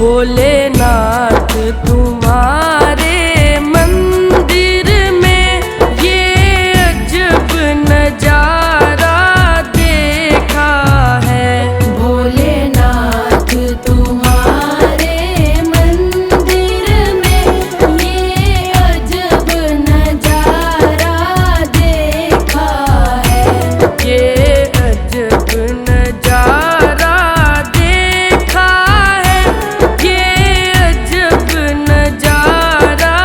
भोलेनाथ तुम्हारे मंदिर में ये अजब नजारा देखा है। भोलेनाथ तुम्हारे मंदिर में ये अजब नजारा देखा है। ये अजब नजारा देखा है। ये अजब नजारा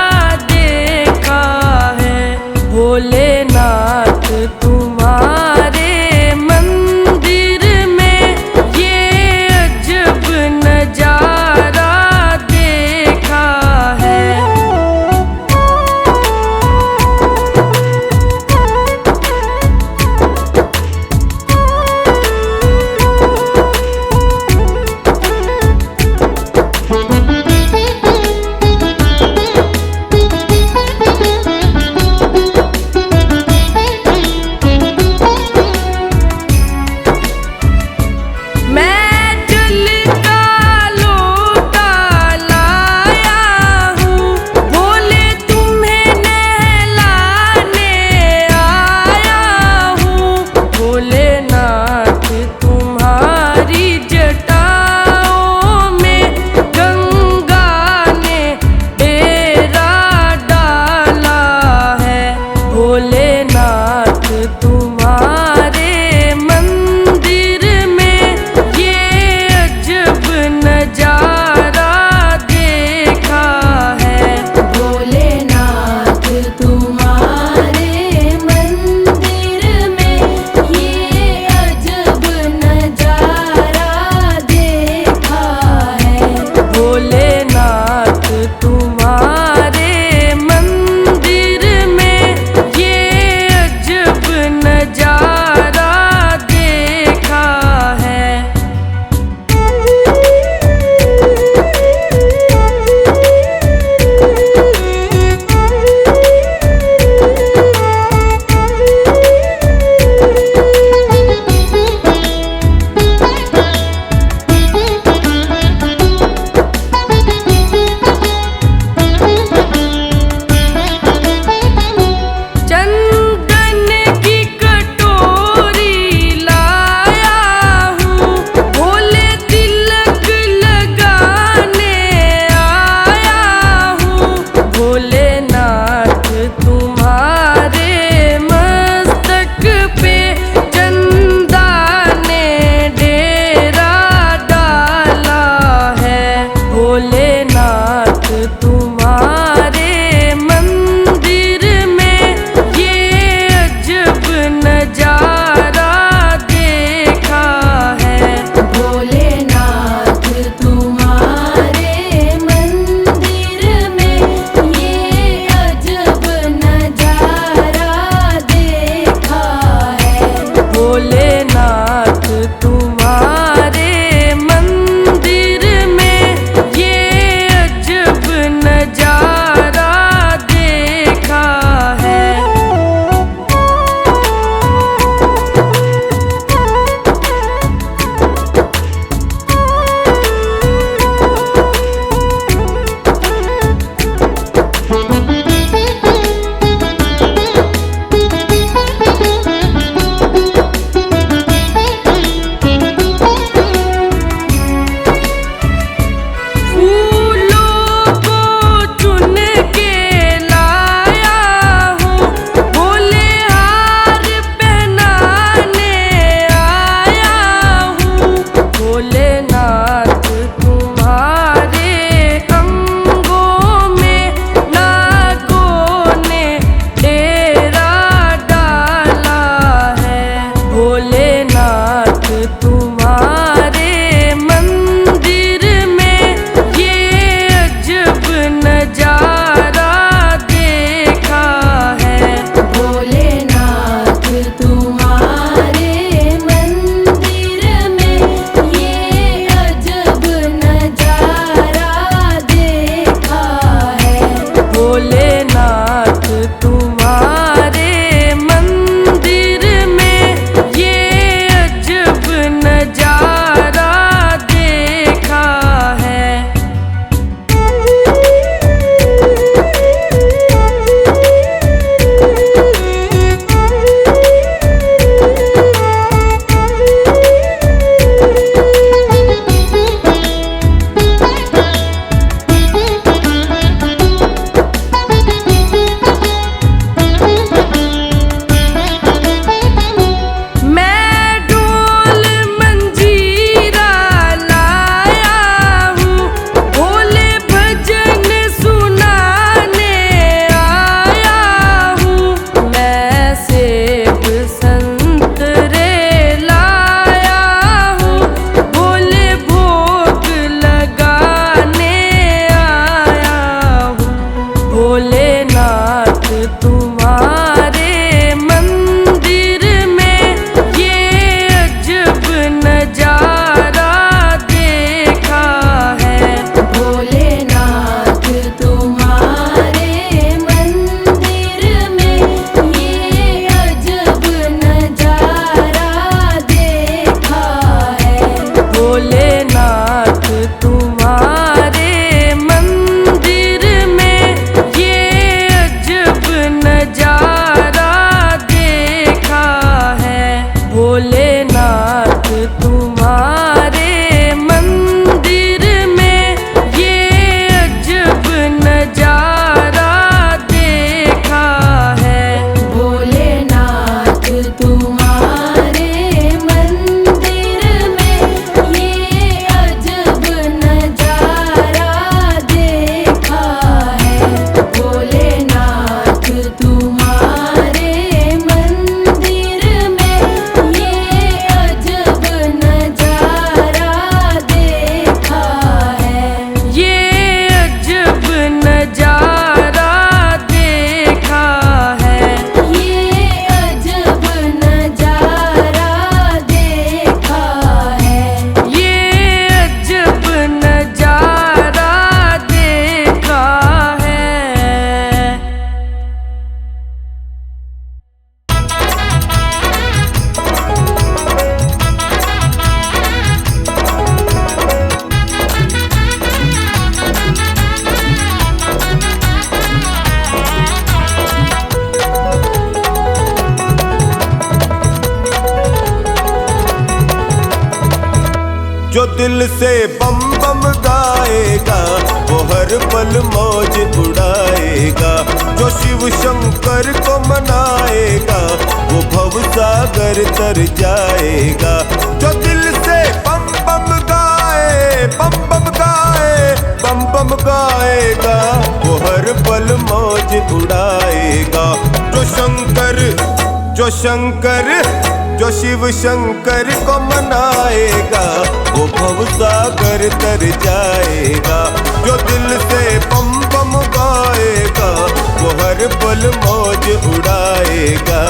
देखा है। भोलेनाथ तुम्हारे मंदिर में ये अजब नजारा देखा है। मैं जल का लोटा लाया हूँ, भोले तुम्हें नहलाने आया हूँ। भोलेनाथ तुम्हारी जटाओं में गंगा ने डेरा डाला है। भोलेनाथ तुम्हारे मंदिर में ये अजब नजारा देखा है। भोलेनाथ तुम्हारे मंदिर में ये भोलेनाथ तुम्हारे मंदिर में ये अजब नजारा देखा है। भोलेनाथ तुम्हारे मंदिर में ये अजब नजारा देखा है। भोलेनाथ तुम्हारे मंदिर में ये अजब नजारा देखा है। ये अजब नजारा देखा है। ये अजब नजारा देखा है। ये अजब नजारा देखा है। जो दिल से बम बम गाएगा वो हर पल मौज उड़ाएगा। जो शिव शंकर को मनाएगा वो भव सागर तर जाएगा। जो दिल से बम बम गाए बम बम गाए बम बम गाएगा वो हर पल मौज उड़ाएगा। जो शिव शंकर को मनाएगा वो भव सागर तर जाएगा। जो दिल से बम बम गाएगा वो हर पल मौज उड़ाएगा।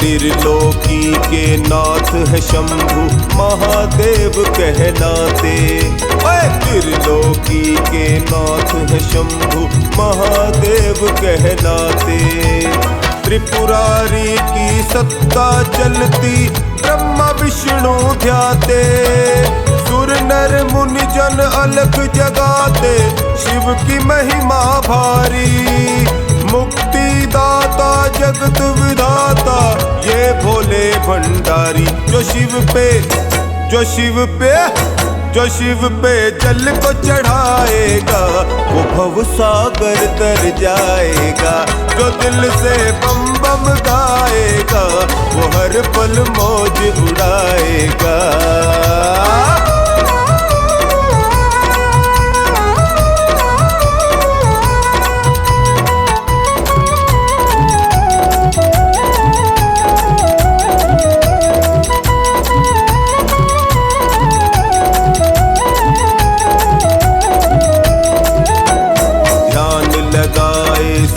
त्रिलोकी के नाथ है शंभु महादेव कहलाते। ओए त्रिलोकी के नाथ है शंभु महादेव कहलाते। त्रिपुरारी की सत्ता चलती ब्रह्मा विष्णु ध्याते। सुर नर मुनि जन अलख जगाते शिव की महिमा भारी। मुक्ति दाता जगत विधाता ये भोले भंडारी। जो शिव पे जल को चढ़ाएगा वो भव सागर तर जाएगा। जो दिल से बम बम गाएगा वो हर पल मौज उड़ाएगा।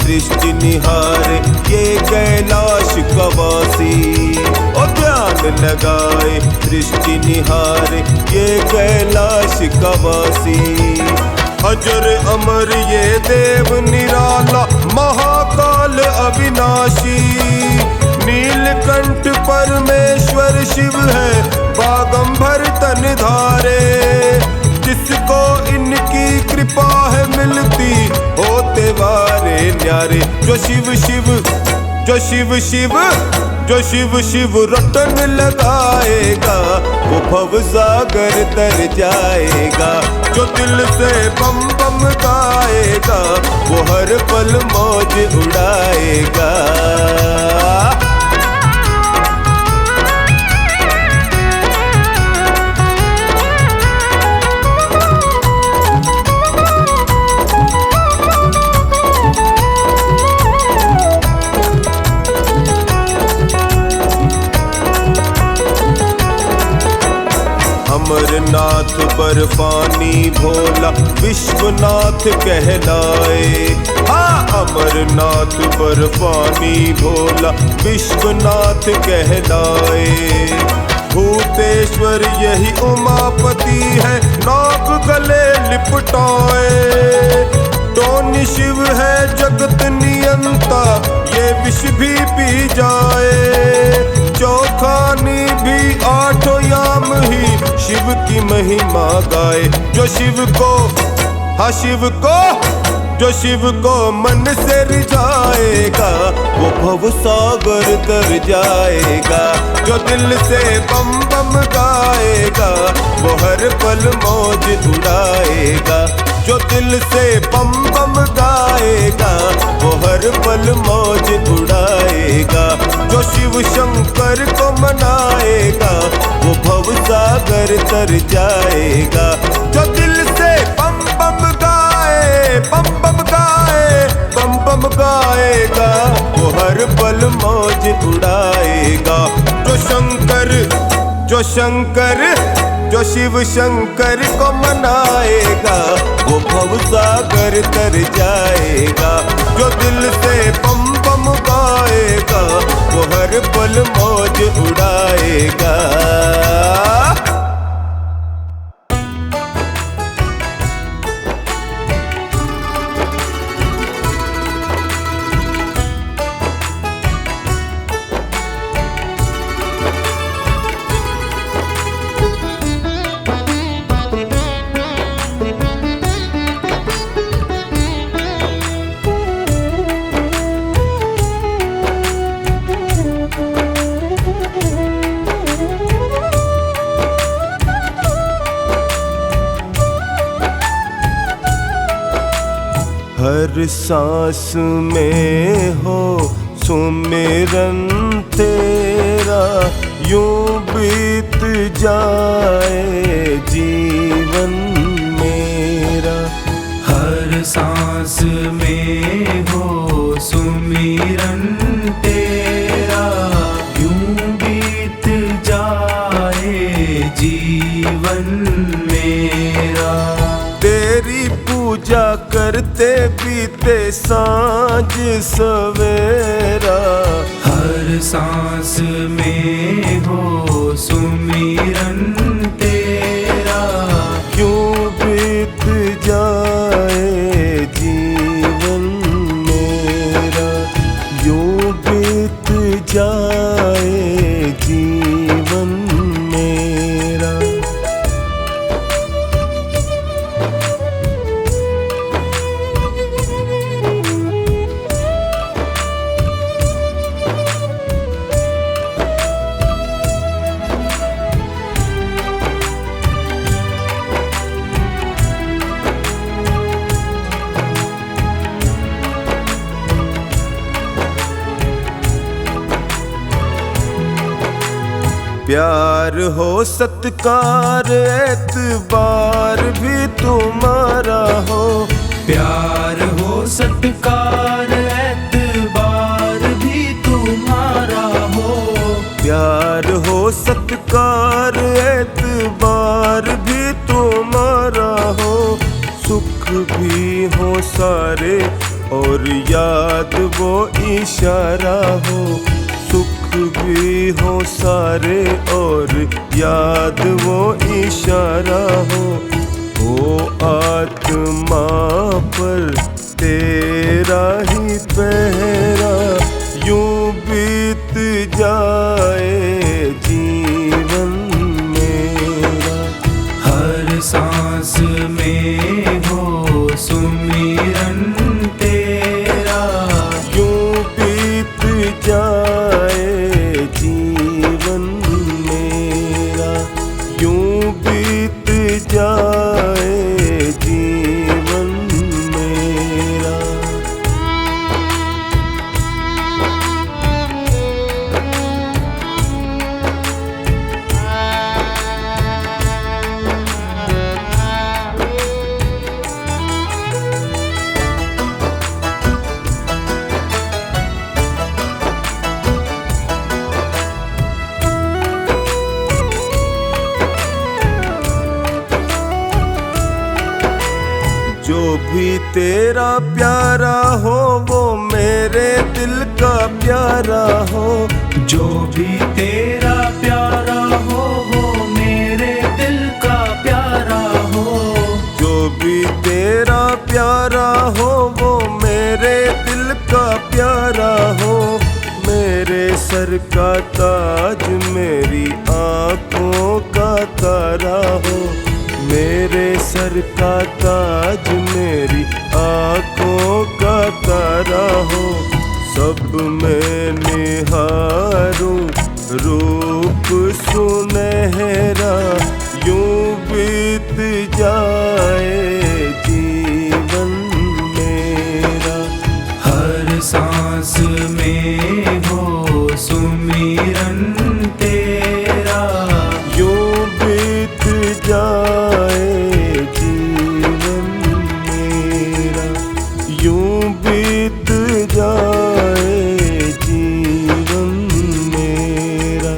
सृष्टि निहारे ये कैलाश कवासी। ओ ध्यान लगाए सृष्टि निहारे ये कैलाश कवासी। अजर अमर ये देव निराला महाकाल अविनाशी। नीलकंठ परमेश्वर शिव है बागंबर तन धारे। जिसको इनकी कृपा है मिलती होते वारे न्यारे। जो शिव रटन लगाएगा वो भव सागर तर जाएगा। जो दिल से बम बम गाएगा वो हर पल मौज उड़ाएगा। अमरनाथ बर्फानी भोला विश्वनाथ कहलाए। हाँ अमरनाथ बर्फानी भोला विश्वनाथ कहलाए। भूतेश्वर यही उमापति है नाग गले लिपटाए। टोनी शिव है जगत नियंता, ये विष भी पी जाए। चौखानी भी आठों याम ही शिव की महिमा गाए। जो शिव को, हाँ शिव को, जो शिव को मन से रिझाएगा वो भव सागर तर जाएगा। जो दिल से बम बम गाएगा वो हर पल मौज उड़ाएगा। जो दिल से बम बम गाएगा वो हर पल मौज उड़ाएगा। जो शिव शंकर को मनाएगा वो भव सागर तर जाएगा। जो दिल से बम बम गाए, बम बम गाए, बम बम गाएगा वो हर पल मौज उड़ाएगा। जो शंकर, जो शंकर, जो शिव शंकर को मनाएगा वो भव सागर तर जाएगा। जो दिल से बम बम गाएगा वो हर पल मौज उड़ाएगा। हर सांस में हो सुमिरन तेरा, यूं बीत जाए जीवन मेरा। हर सांस में हो सुमिरन तेरा, यूं बीत जाए जीवन मेरा। तेरी पूजा करते बीते सांझ सवेरा। हर सांस में हो सुमिरन तेरा, यूं बीत जाए जीवन मेरा। यूं बीत जाए जीवन मेरा। प्यार हो सत्कार एतबार भी तुम्हारा हो। प्यार हो सत्कार एतबार भी तुम्हारा हो। प्यार हो सत्कार एतबार भी तुम्हारा हो। सुख भी हो सारे और याद वो इशारा हो। सुख भी हो सारे और याद वो इशारा हो आत्मा पर तेरा ही पहरा। यूं बीत जाए जीवन मेरा। हर सांस में हो सुमिरन तेरा, यूं बीत जाए जीवन मेरा। यूं बीत जाए जीवन मेरा। जो भी तेरा प्यारा हो वो मेरे दिल का प्यारा हो। जो भी तेरा प्यारा हो वो मेरे दिल का प्यारा हो। जो भी तेरा प्यारा हो प्यारा हो, मेरे सर का ताज मेरी आंखों का तारा हो, मेरे सर का ताज मेरी आंखों का तारा हो। सब में निहारूं रूप सुनहरा, यूं बीत जाए जीवन मेरा। हर सांस में हो सुमिरन तेरा, यूं बीत जाए जीवन मेरा, यूं बीत जाए जीवन मेरा।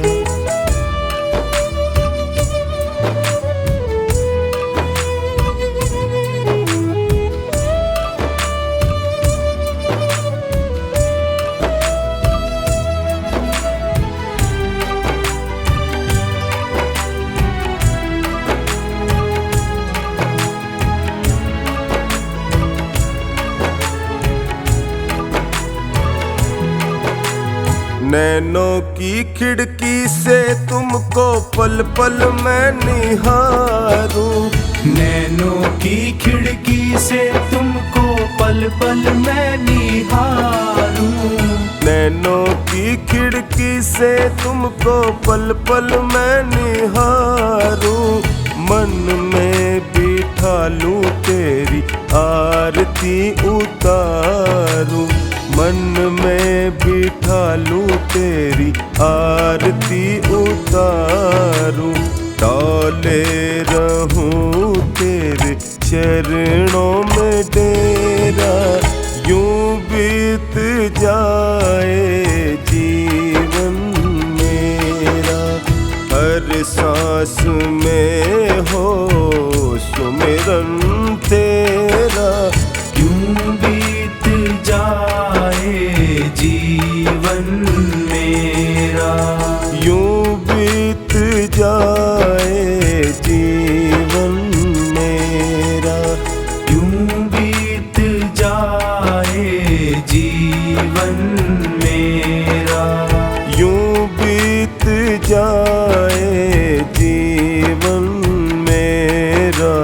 नैनों की खिड़की से तुमको पल पल मैं निहारूं, नैनों की खिड़की से तुमको पल पल मैं निहारूं, नैनों की खिड़की से तुमको पल पल मैं निहारूं। मन में बिठा लूं तेरी आरती उतारूं, मन में बिठा लूं तेरी आरती उतारूं। डोले रहूं तेरे चरणों में डेरा, यूं बीत जाए जीवन मेरा। हर सांस में हो सुमिरन तेरा, यूं बीत जाए जीवन मेरा, यूं बीत जाए जीवन मेरा, यूं बीत जाए जीवन मेरा, यूं बीत जाए जीवन मेरा।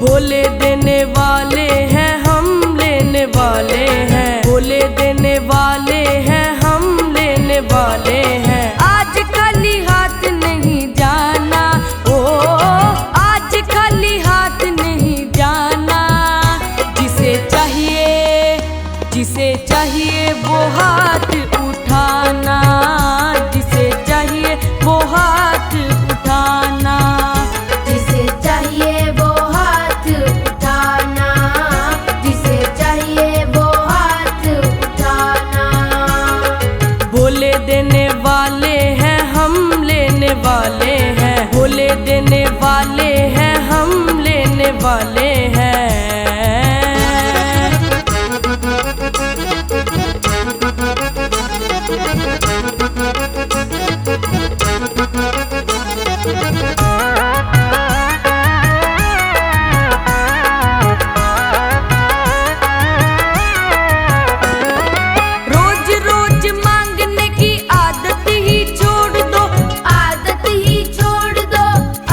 बोले देने वाले हैं हम लेने वाले हैं, बोले देने वाले हैं हम लेने वाले हैं। आज खाली हाथ नहीं जाना, ओ आज खाली हाथ नहीं जाना। जिसे चाहिए वो हाथ उठाना, जिसे चाहिए वो हाथ उठाना। जिसे चाहिए वो हाथ उठाना, जिसे चाहिए वो हाथ उठाना। बोले देने वाले हैं हम लेने वाले हैं, बोले देने वाले हैं हम लेने वाले हैं। रोज रोज मांगने की आदत ही छोड़ दो, आदत ही छोड़ दो,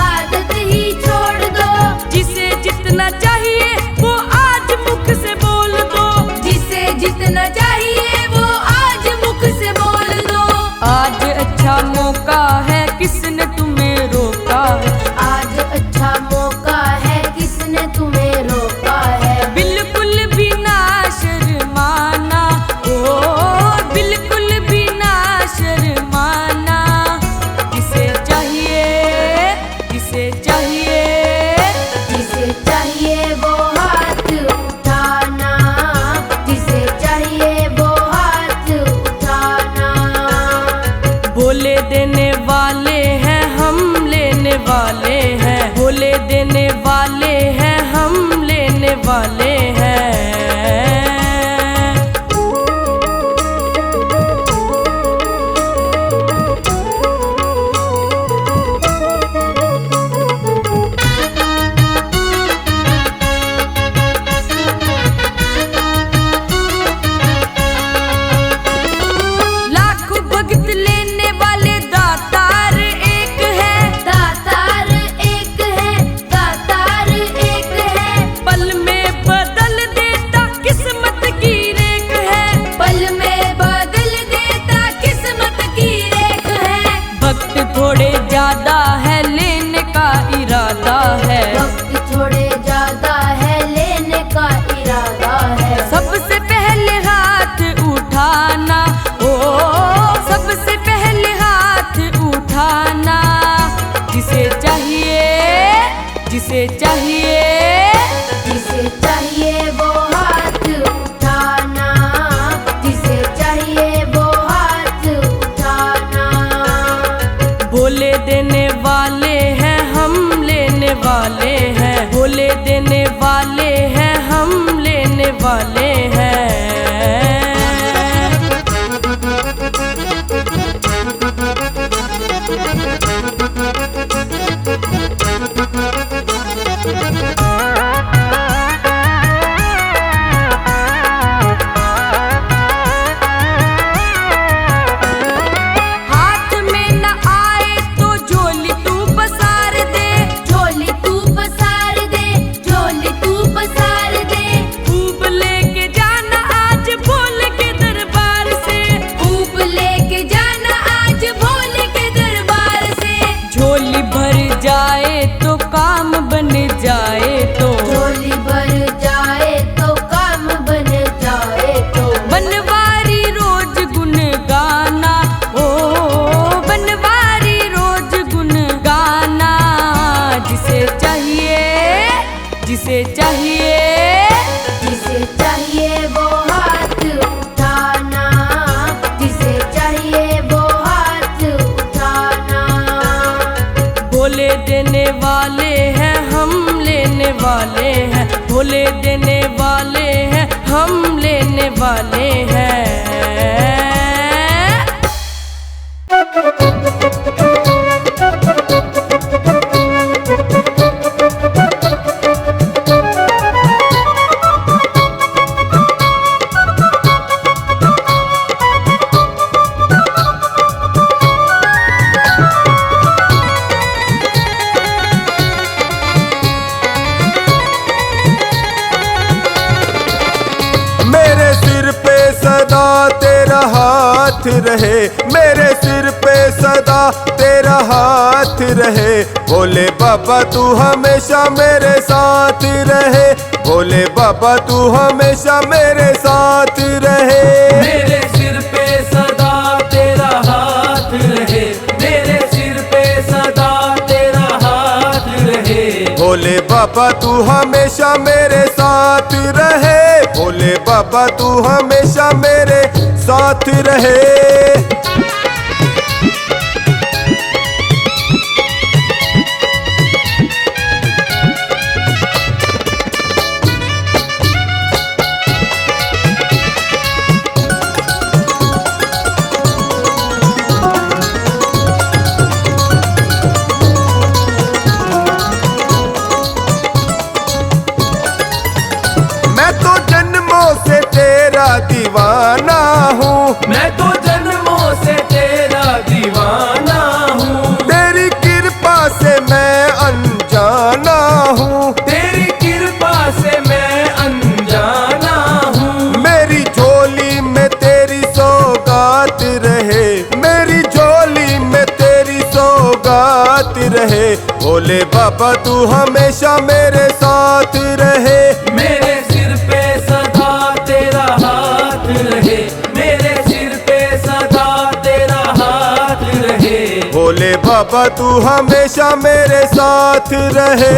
आदत ही छोड़ दो। जिसे जितना चाहिए वो आज मुख से बोल दो, जिसे जितना चाहिए वो आज मुख से बोल दो। आज अच्छा मौका है किसने तुम्हें रोका वाले हैं, भोले देने वाले हैं, हम लेने वाले हैं। लाखों भगत लेने वाले दातार एक है, दातार एक है, दातार एक है। पल में बदल देता किस्मत की रेख है, पल में बदल देता किस्मत की रेख है। वक्त थोड़े ज्यादा है, लेने का इरादा है, वक्त थोड़े ज्यादा है, लेने का इरादा है। सबसे पहले हाथ उठाना, ओ सबसे पहले हाथ उठाना, जिसे चाहिए, जिसे चाहिए, जिसे चाहिए वो हाथ उठाना, जिसे चाहिए वो हाथ उठाना। भोले देने वाले हैं, हम लेने वाले हैं, भोले देने वाले हैं, हम लेने वाले हैं। हाथ में न आए तो झोली तू पसार दे, झोली तू पसार दे, झोली तू पसार दे। खूब लेके जाना आज भोले के दरबार से, खूब लेके जाना आज भोले के दरबार से। झोली भर जाए तो काम बन जाए तो, झोली भर जाए तो काम बन जाए तो। बनवारी रोज गुन गाना, ओ बनवारी रोज गुन गाना, जिसे चाहिए, जिसे चाहिए, जिसे चाहिए वो हाथ उठाना, जिसे चाहिए वो हाथ उठाना। भोले देने वाले हैं, हम लेने वाले हैं, भोले देने वाले हैं, हम लेने वाले हैं। मेरे सिर पे सदा तेरा हाथ रहे, मेरे सिर पे सदा तेरा हाथ रहे। भोले बाबा तू हमेशा मेरे साथ रहे, भोले बाबा तू हमेशा मेरे साथ रहे। मेरे सिर पे सदा तेरा हाथ रहे, मेरे सिर पे सदा तेरा हाथ रहे। भोले बाबा तू हमेशा मेरे साथ रहे, भोले बाबा तू हमेशा मेरे साथ रहे। मैं तो जन्मों से तेरा दीवाना हूँ, मैं तो जन्मों से तेरा दीवाना हूँ। तेरी कृपा से मैं अनजाना हूँ, तेरी कृपा से मैं अनजाना हूँ। मेरी झोली में तेरी सौगात रहे, मेरी झोली में तेरी सौगात रहे। भोले बाबा तू हमेशा मेरे साथ रहे। मेरे सिर पे सदा तेरा हाथ रहे, मेरे सिर पे सदा तेरा हाथ रहे। भोले बाबा तू हमेशा मेरे साथ रहे।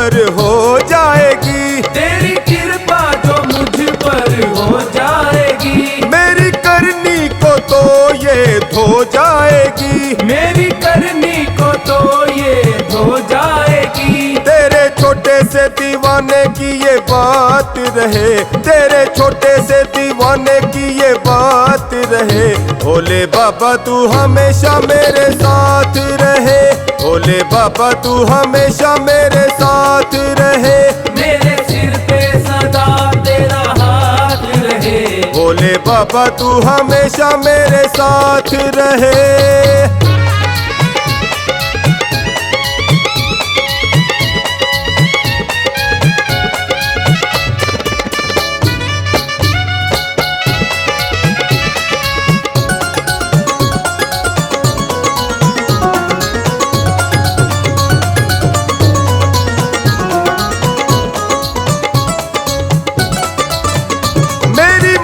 पर हो जाएगी, तेरी कृपा जो मुझ पर हो जाएगी, मेरी करनी को तो ये धो जाएगी, मेरी करनी को तो ये धो जाएगी। तेरे छोटे से दीवाने की ये बात रहे, तेरे छोटे से दीवाने की ये बात रहे। भोले बाबा तू हमेशा मेरे साथ रहे, भोले बाबा तू हमेशा मेरे साथ रहे, मेरे सिर पे सदा तेरा हाथ रहे, भोले बाबा तू हमेशा मेरे साथ रहे।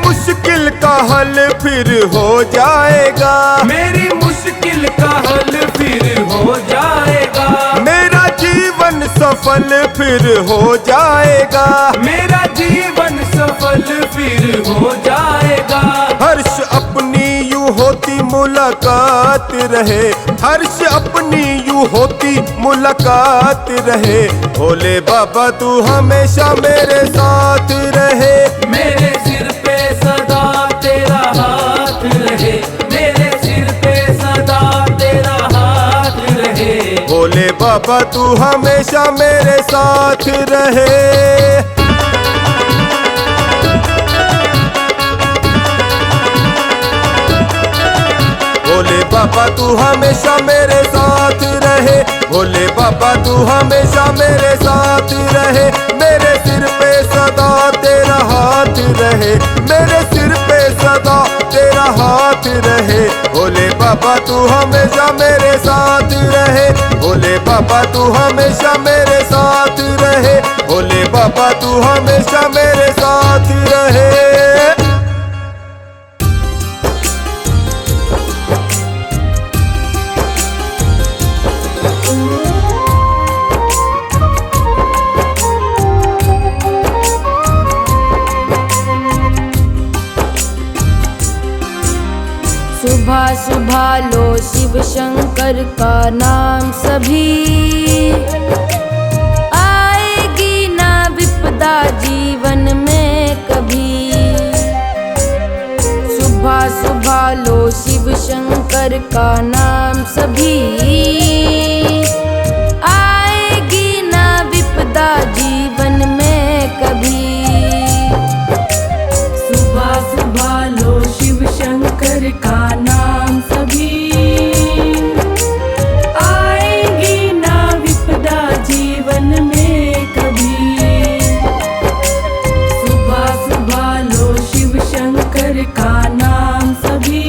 मुश्किल का हल फिर हो जाएगा, मेरी मुश्किल का हल फिर हो जाएगा, मेरा जीवन सफल फिर हो जाएगा, मेरा जीवन सफल फिर हो जाएगा। हर्ष अपनी यूं होती मुलाकात रहे, हर्ष अपनी यूं होती मुलाकात रहे। भोले बाबा तू हमेशा मेरे साथ रहे, मेरे सिर पे सदा तेरा हाथ रहे, मेरे सिर पे सदा तेरा हाथ रहे, भोले बाबा तू हमेशा मेरे साथ रहे। भोले बाबा तू हमेशा मेरे साथ रहे, भोले बाबा तू हमेशा मेरे साथ रहे। मेरे सिर पे सदा तेरा हाथ रहे, मेरे सिर पे सदा तेरा हाथ रहे। भोले बाबा तू हमेशा मेरे साथ रहे, भोले बाबा तू हमेशा मेरे साथ रहे, भोले बाबा तू हमेशा मेरे साथ रहे। सुबह सुबह लो शिव शंकर का नाम सभी, आएगी ना विपदा जीवन में कभी। सुबह सुबह लो शिव शंकर का नाम सभी, आएगी ना विपदा जीवन में कभी। सुबह सुबह लो शिव शंकर का नाम सभी, आएगी ना विपदा जीवन में कभी। सुबह सुबह लो शिव शंकर का नाम सभी,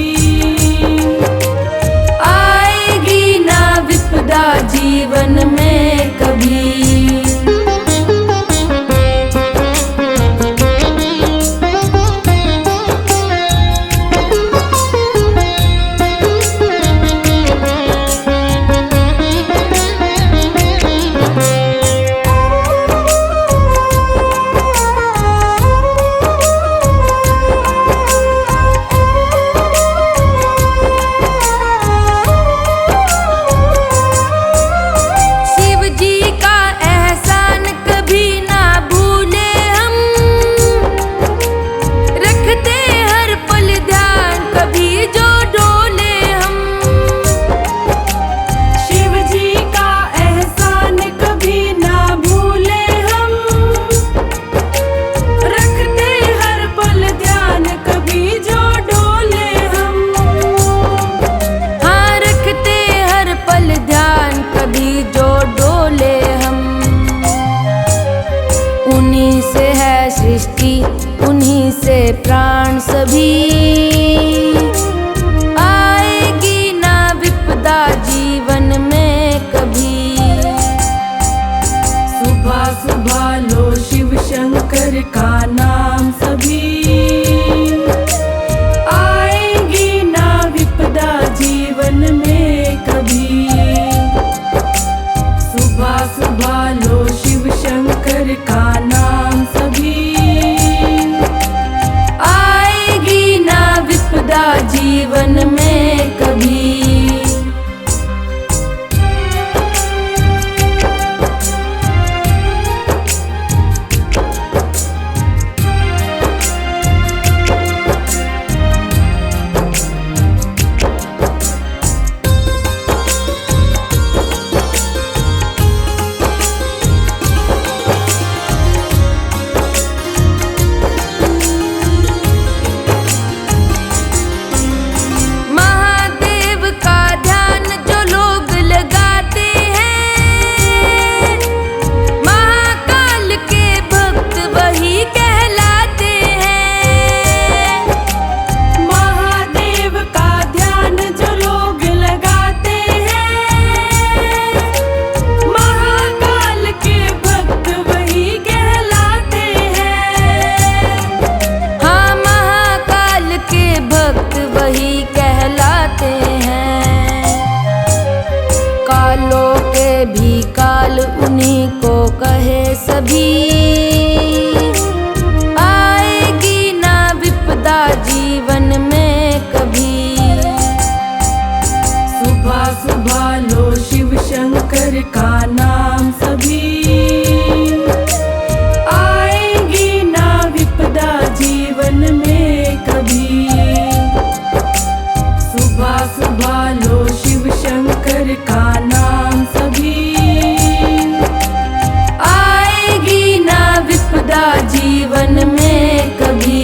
आएगी ना विपदा जीवन में कभी। कहे सभी, आएगी ना विपदा जीवन में कभी। सुबह सुबह लो शिव शंकर का नाम सभी, आएगी ना विपदा जीवन में कभी। सुबह सुबह लो शिव शंकर का नाम सभी, आएगी ना विपदा जीवन में कभी।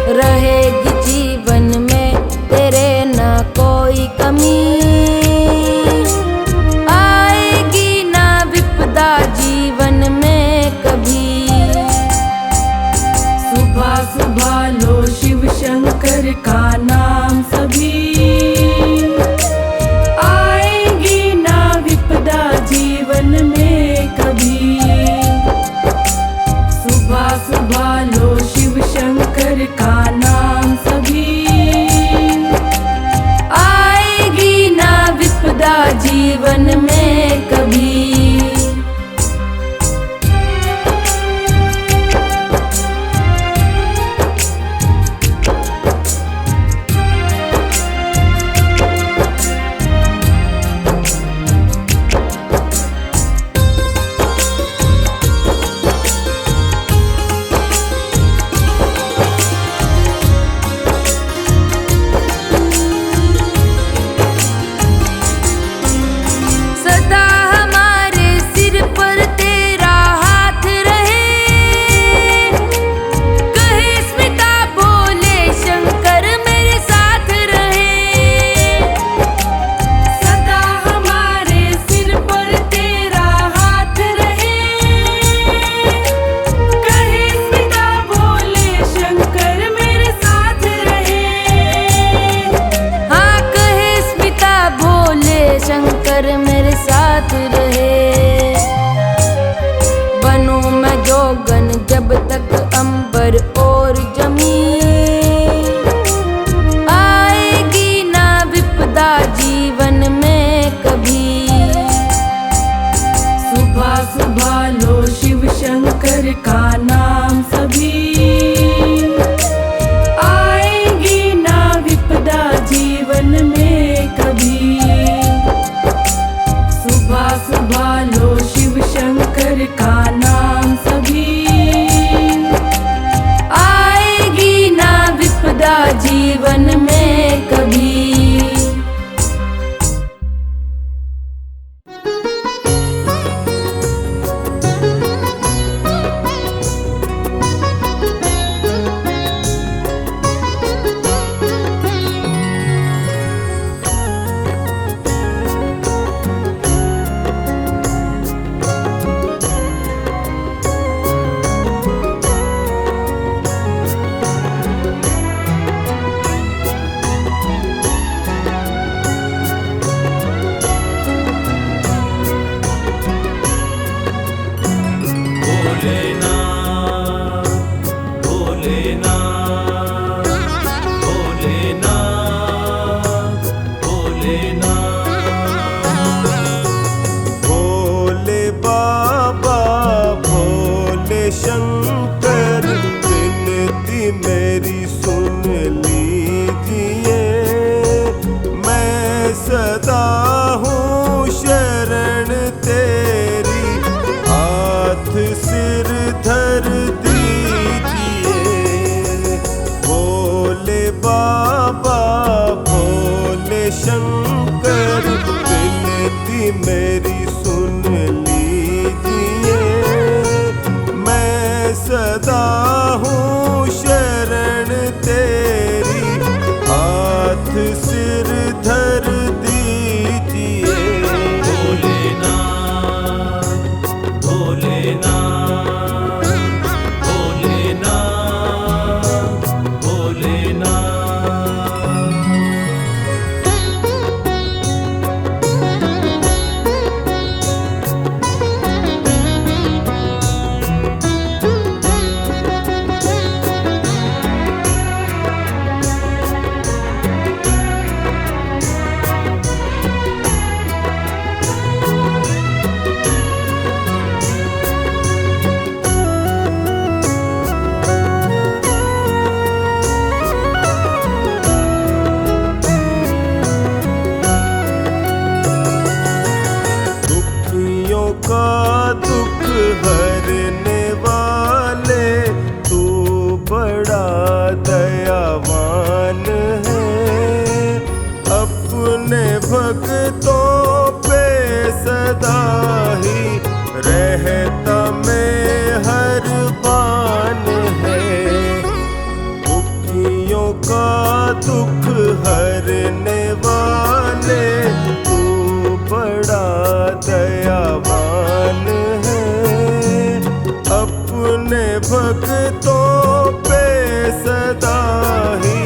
रहेगी जीवन में तेरे ना कोई कमी, आएगी ना विपदा जीवन में कभी। सुबह सुबह लो शिव शंकर का नाम सभी, आएगी ना विपदा जीवन में कभी। सुबह सुबह लो शिव शंकर का नाम सभी, आएगी ना विपदा जीवन में कभी। शंकर मेरे साथ रहे, बनूं मैं जोगन जब तक अंबर और जमीन, आएगी ना विपदा जीवन में कभी। सुबह सुबह लो शिव शंकर का नाम सभी, आएगी ना विपदा जीवन में कभी। बाबा भोले शंकर, विनती मेरी सुन लीजिए। मैं सदा हूँ शरण तेरी, हाथ सिर धर दीजिए। भोलेनाथ भोलेनाथ भोलेनाथ भोलेनाथ। दुखियों का दुख हरने वाले, तू बड़ा दयावान है। अपने भक्तों पे सदा ही रहता मेहरबान है। दुखियों का दुख हरने वाले, तू बड़ा दयावान है। अपने भक्तों पे सदा ही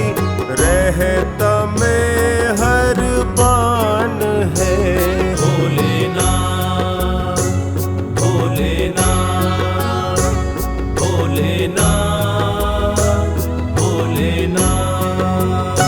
रहता मेहरबान है। भोलेनाथ भोलेनाथ भोलेनाथ भोलेनाथ।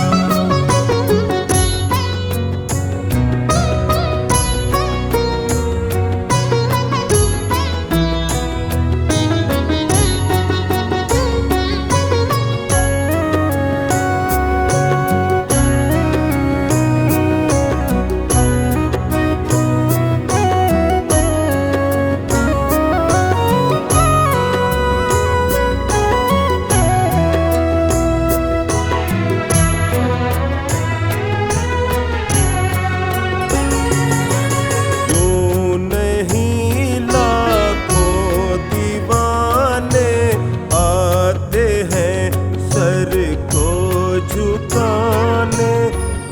यूं नहीं लाखों दीवाने आते हैं सर को झुकाने।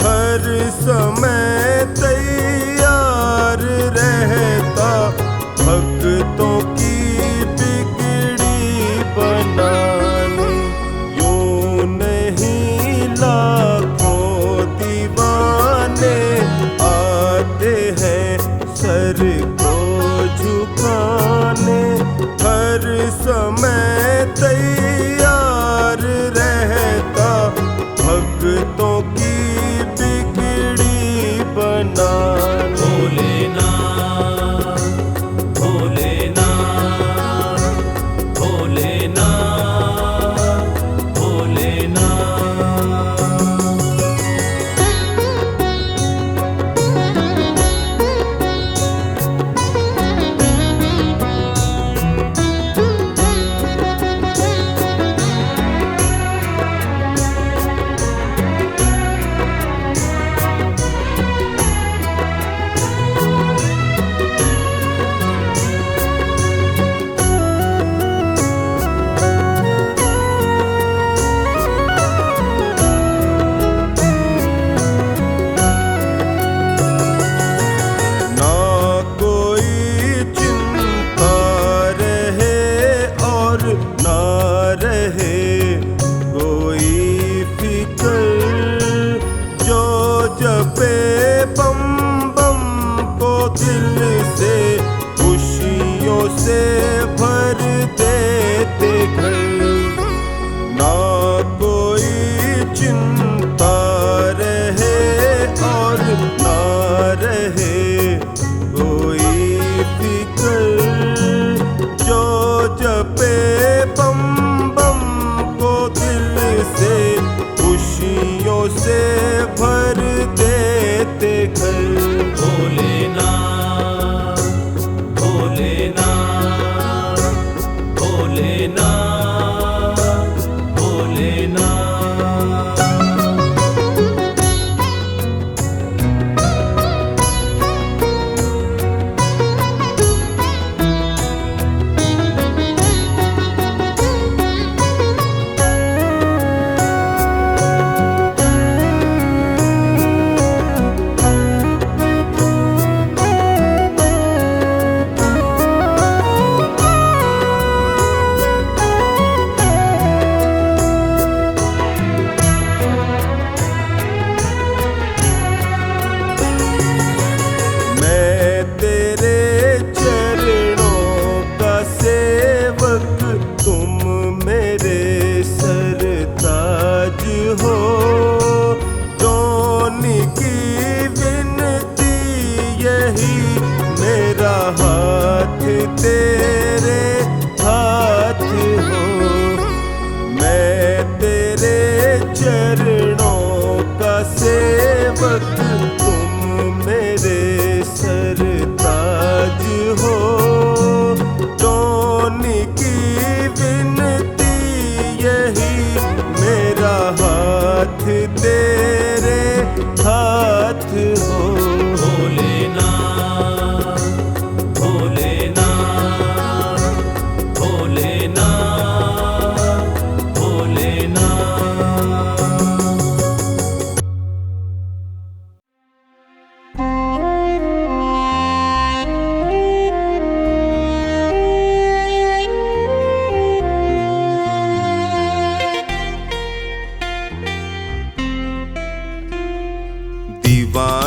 हर समय तैयार रहता भक्तों की बिगड़ी बनाने। यूं नहीं लाखों दीवाने आते हैं सर को झुकाने। हर समय तैयार रहता भक्तों की बिगड़ी बनाने। भोलेनाथ भोलेनाथ भोलेनाथ भोलेनाथ।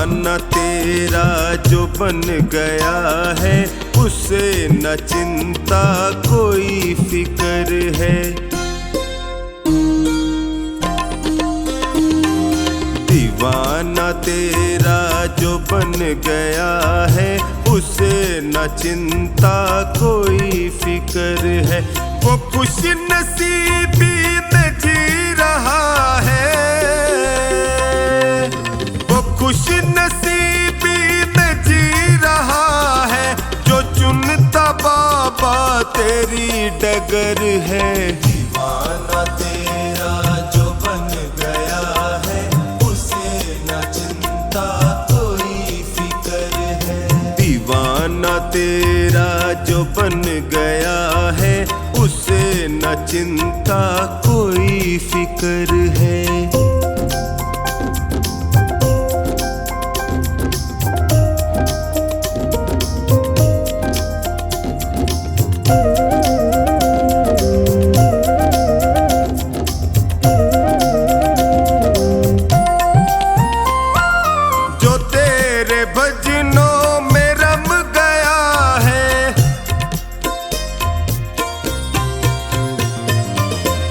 दीवाना तेरा जो बन गया है, उसे न चिंता कोई फिक्र है। दीवाना तेरा जो बन गया है, उसे न चिंता कोई फिक्र है। वो खुश नसीबी में जी रहा है, वो खुश नसीबी में जी रहा है, जो चुनता बाबा तेरी डगर है। दीवाना तेरा जो बन गया है, उसे न चिंता कोई फिक्र है। दीवाना तेरा जो बन गया है, उसे न चिंता कोई फिक्र है। जो तेरे भजनों में रम गया है,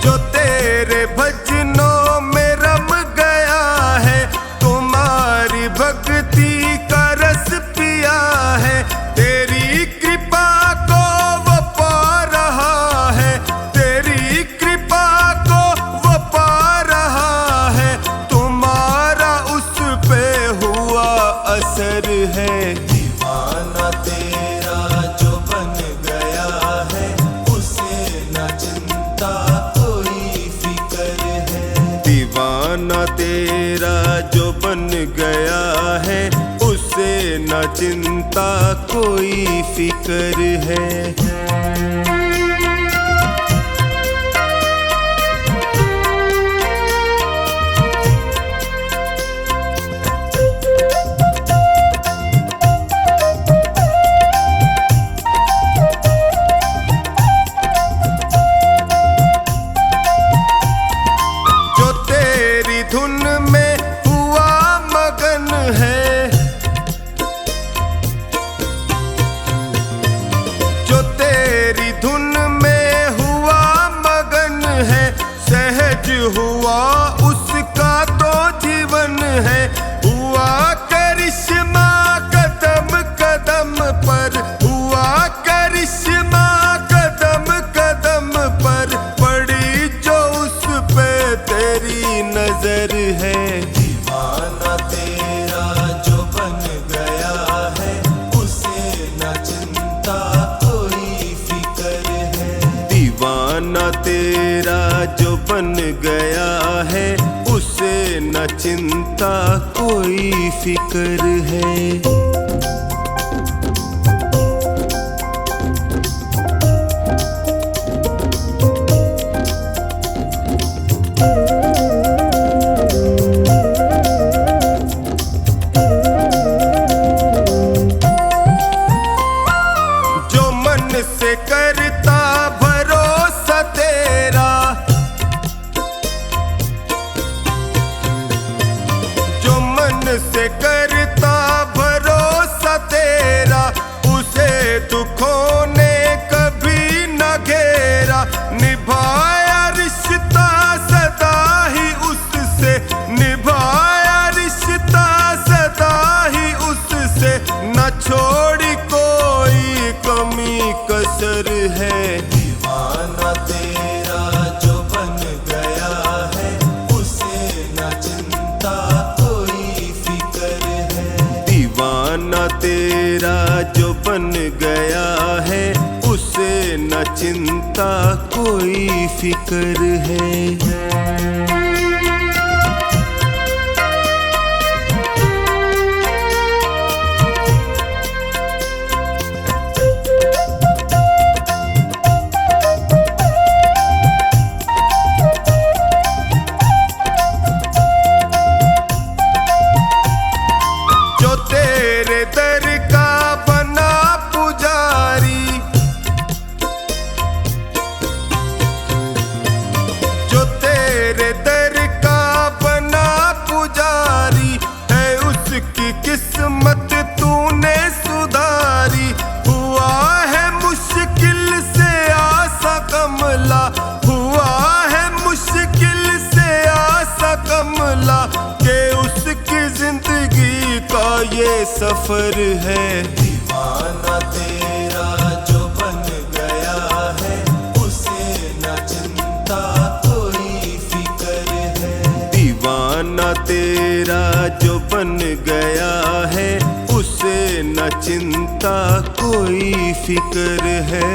जो तेरे भजनों में रम गया है, तुम्हारी भक्ति का रस पिया है। तेरी कृपा को वो पा रहा है, तेरी कृपा को वो पा रहा है, तुम्हारा उस पे हुआ असर है। दीवाना तेरा जो बन गया है, उसे न चिंता कोई फिक्र है। दीवाना तेरा जो बन गया है, उसे न चिंता कोई फिक्र है। जो तेरी धुन में हुआ मगन है, जो तेरी धुन में हुआ मगन है, सहज हुआ उसका तो जीवन है। हुआ करिश्मा कदम कदम पर, हुआ करिश्मा कदम कदम पर, पड़ी जो उस पे तेरी नजर है। दीवाना तेरा जो बन गया है, उसे न चिंता कोई फिक्र है। दीवाना तेरा जो बन गया है, उसे न चिंता कोई फिक्र है। जो मन से करता भरोसा तेरा, जो मन से करता भरोसा तेरा, उसे दुखों ने कभी न घेरा। निभाया रिश्ता सदा ही उससे, निभाया रिश्ता सदा ही उससे, न छोड़ी कोई कमी कसर है। दीवाना तेरा जो बन गया है, उसे न चिंता कोई फिक्र है। दीवाना तेरा जो बन गया है, उसे न चिंता कोई फिक्र है। जो तेरे दर का बना पुजारी, जो तेरे दर बोला कि उसकी जिंदगी का ये सफर है। दीवाना तेरा जो बन गया है, उसे न चिंता कोई फिक्र है। दीवाना तेरा जो बन गया है, उसे न चिंता कोई फिक्र है।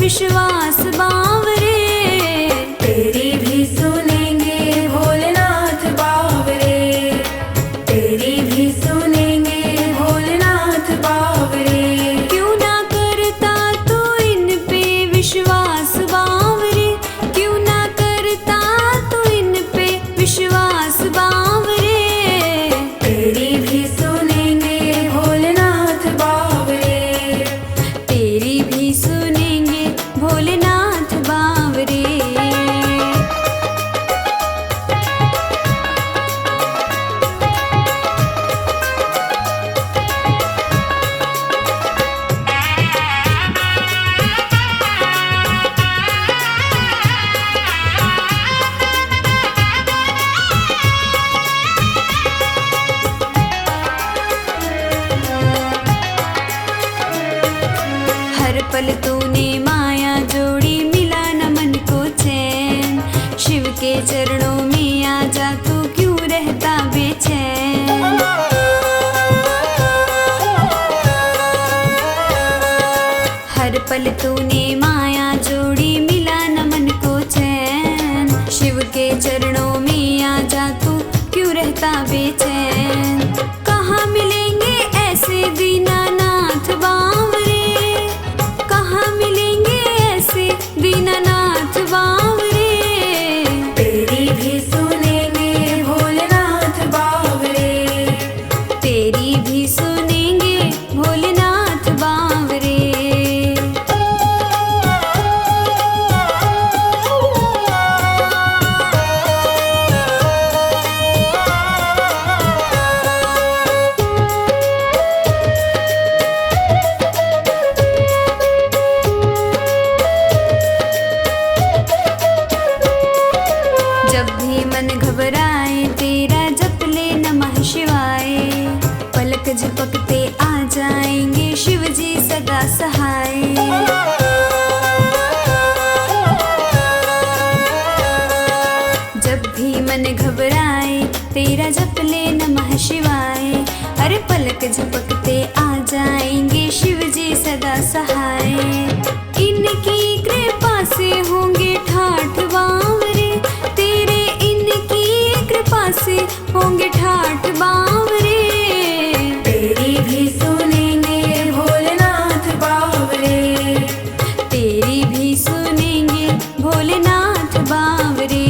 विश्वास बावरे, तेरी भी सुनेंगे भोलेनाथ बावरे, तेरी भी सुनेंगे भोलेनाथ बावरे। क्यों ना करता तू इन पे विश्वास बावरे, क्यों ना करता तू इन पे विश्वास बावरे। तेरी भी सुनेंगे भोलेनाथ बावरे, तेरी भी सुनेंगे भोलेनाथ बावरे। हर पल तूने माया जोड़ी, मिला न मन को चैन। शिव के चरणों में आ जा, तू क्यों रहता बेचैन। हर पल तूने माया जोड़ी, मिला न मन को चैन। शिव के चरणों में आ जा, तू क्यों रहता बेचैन। कहाँ मिलेंगे ऐसे दीनानाथ बावरे, कहाँ मिलेंगे ऐसे दीनानाथ बावरे। तेरी भी सुनेंगे भोलेनाथ बावरे, तेरी भी सुनेंगे भोलेनाथ बावरे। जब भी मन घबराए, तेरा जप ले नमः शिवाय। पलक झपकते आ जाएंगे शिव जी सदा सहाय। जब भी मन घबराए, तेरा जप ले नमः शिवाय। अरे पलक झपकते आ जाएंगे शिव जी सदा सहाय। इनकी कृपा से होंगे ठाठ बावरे, तेरे इनकी कृपा से होंगे ठाठ बावरे। तेरी भी सुनेंगे भोलेनाथ बावरे, तेरी भी सुनेंगे भोलेनाथ बावरे।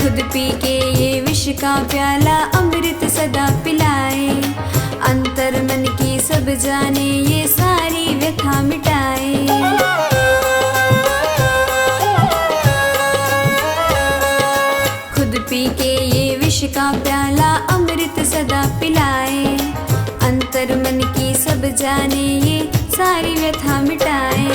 खुद पी के ये विष का प्याला अमृत सदा पिलाए। अंतर मन की सब जाने, ये सारी व्यथा मिटाए। खुद पी के ये विष का प्याला अमृत सदा पिलाए। अंतर मन की सब जाने, ये सारी व्यथा मिटाए।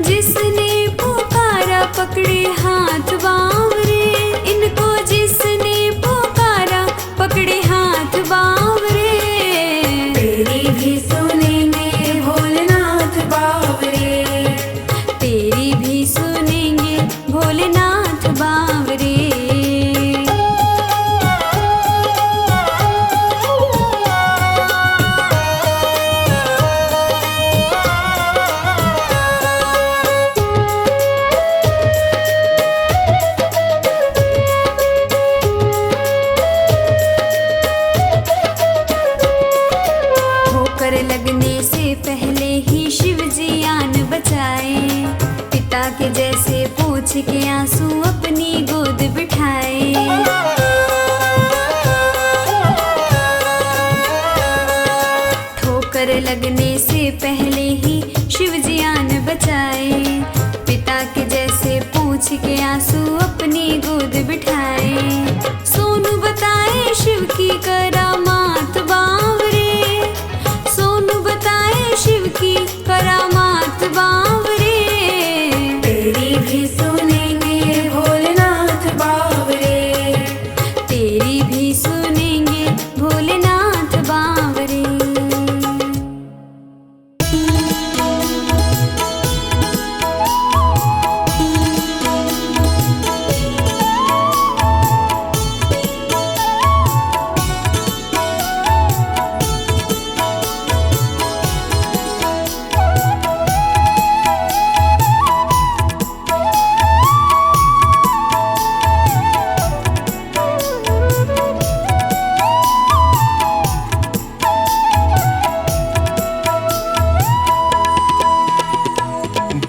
जिसने पुकारा पकड़े हाथ बावरे, इनको जिसने पुकारा पकड़े हाथ बावरे। तेरी भी सुने ठोकर लगने से पहले ही शिव जी आन बचाए। पिता के जैसे पोंछ के आंसू अपनी गोद बिठाए। ठोकर लगने से पहले ही शिव जी आन बचाए। पिता के जैसे पोंछ के आंसू अपनी गोद बिठाए। सोनू बताए शिव की करामात बावरे। सोनू बताए शिव की करामात बावरे। तेरी भी सुनेंगे भोलेनाथ बावरे। तेरी भी सुनेंगे भोलेनाथ बावरे।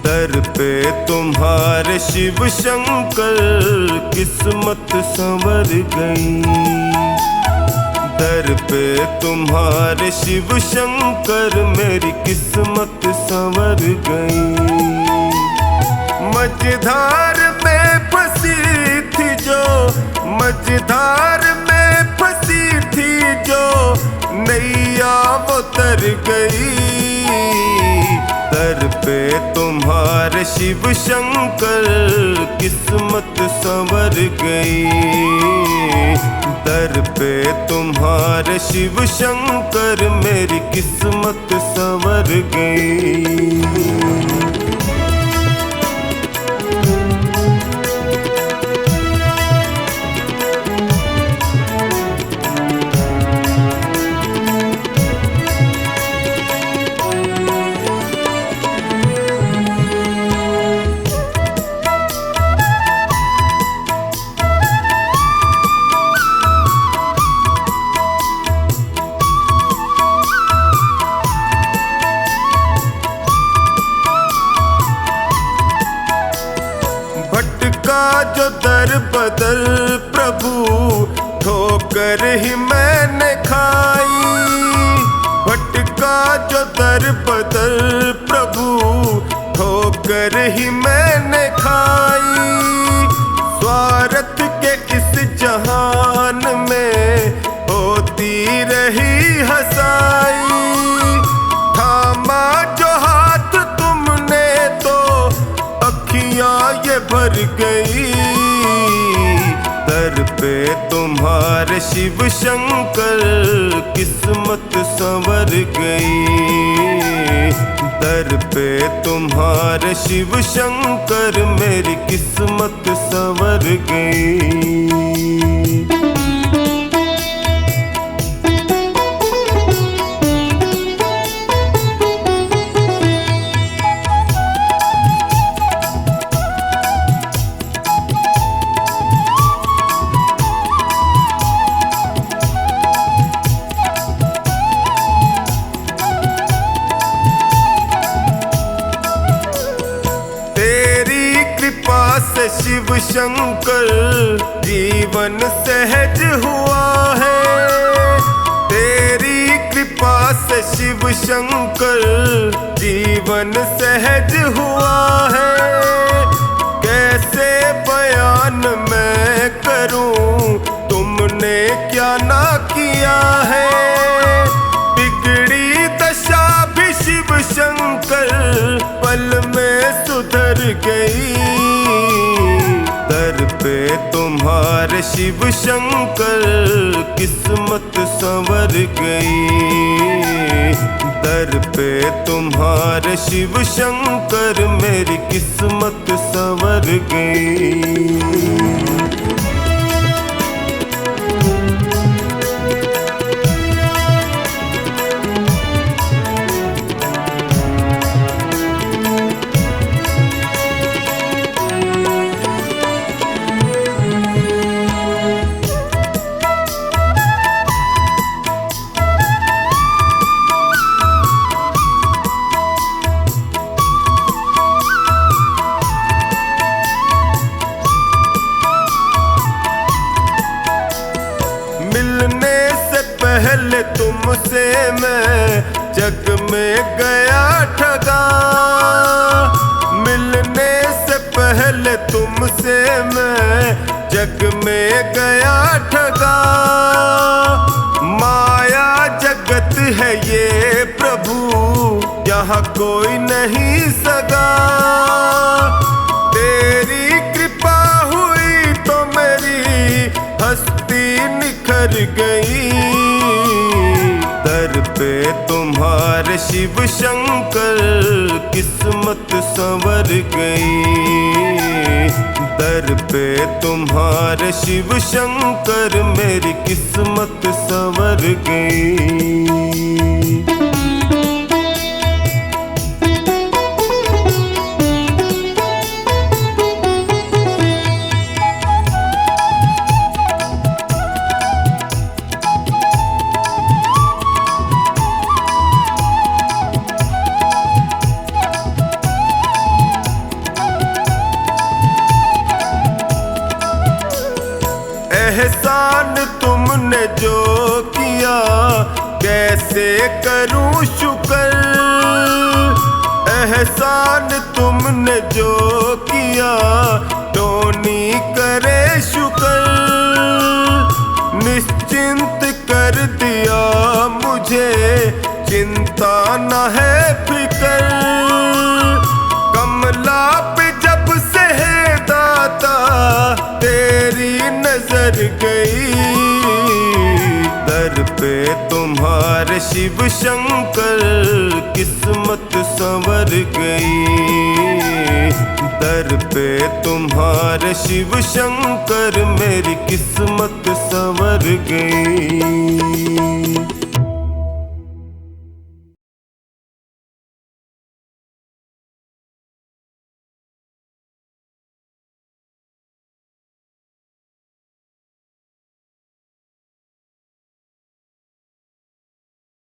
दर पे तुम्हारे शिव शंकर किस्मत संवर गई। दर पे तुम्हारे शिव शंकर मेरी किस्मत संवर गई। मझधार में फंसी थी जो, मझधार में फंसी थी जो नैया वो तर गई। दर पे तुम्हारे शिव शंकर किस्मत संवर गई। दर पे तुम्हारे शिव शंकर मेरी किस्मत संवर गई। भटका जो दर बदर प्रभु ठोकर ही मैंने खाई। भटका जो दर बदर प्रभु ठोकर ही मैंने खाई। स्वार्थ के इस जहान में होती रही हंसाई। थामा जो हाथ तुमने तो अखियां ये भर गई। दर पे तुम्हारे शिव शंकर किस्मत संवर गई। दर पे तुम्हारे शिव शंकर मेरी किस्मत संवर गई। से शिव शंकर जीवन सहज हुआ है। तेरी कृपा से शिव शंकर जीवन सहज हुआ है। कैसे बयान मैं करूं तुमने क्या ना किया है। बिगड़ी दशा भी शिव शंकर पल में सुधर गई। दर पे तुम्हारे शिव शंकर किस्मत संवर गई। दर पे तुम्हारे शिव शंकर मेरी किस्मत संवर गई। में गया ठगा, मिलने से पहले तुमसे मैं जग में गया ठगा। माया जगत है ये प्रभु, यहाँ कोई नहीं सगा। तेरी कृपा हुई तो मेरी हस्ती निखर गई, दर पे तुम्हारे शिव शंकर किस्मत संवर गई। दर पे तुम्हारे शिव शंकर मेरी किस्मत संवर गई। एहसान तुमने जो किया कैसे करूं शुक्र, एहसान तुमने जो किया टोनी करे शुक्र। निश्चिंत कर दिया मुझे चिंता न है फिक्र, कमला पे जब से है दाता तेरी नजर गई। दर पे तुम्हारे शिव शंकर किस्मत संवर गई। दर पे तुम्हारे शिव शंकर मेरी किस्मत संवर गई।